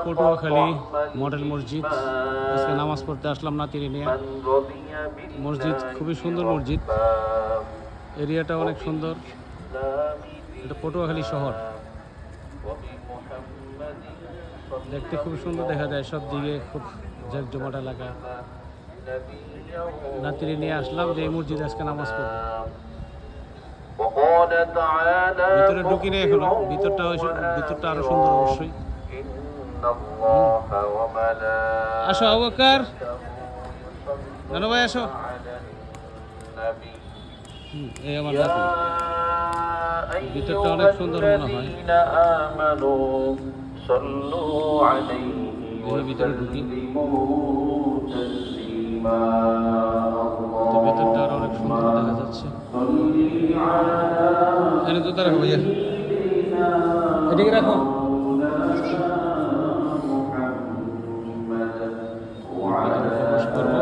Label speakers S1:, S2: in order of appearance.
S1: Patuakhali model মসজিদ। আজকে নামাজ পড়তে আসলাম নাতিরে নিয়ে। মসজিদ খুবই সুন্দর মসজিদ, এরিয়াটা অনেক সুন্দর। এটা পটুয়াখালী শহর, দেখতে খুবই সুন্দর দেখা যায়, সব দিকে খুব জমজমাট এলাকা। নাতিরে নিয়ে আসলাম যে এই মসজিদে আজকে নামাজ পড়ব। ভিতরে ঢুকি নেই এখনো, ভিতরটা আরো সুন্দর অবশ্যই। আসো আবু বকর, নানু ভাই আসো। এই আমার নাতি, ভিতরটা অনেক সুন্দর মনে হয়। ভিতরে ঢুকি, ভিতরটা আরো অনেক সুন্দর দেখা যাচ্ছে। এনে জুতা রাখো ভাইয়া, এদিকে রাখো। ভিতরে প্রবেশ করবো।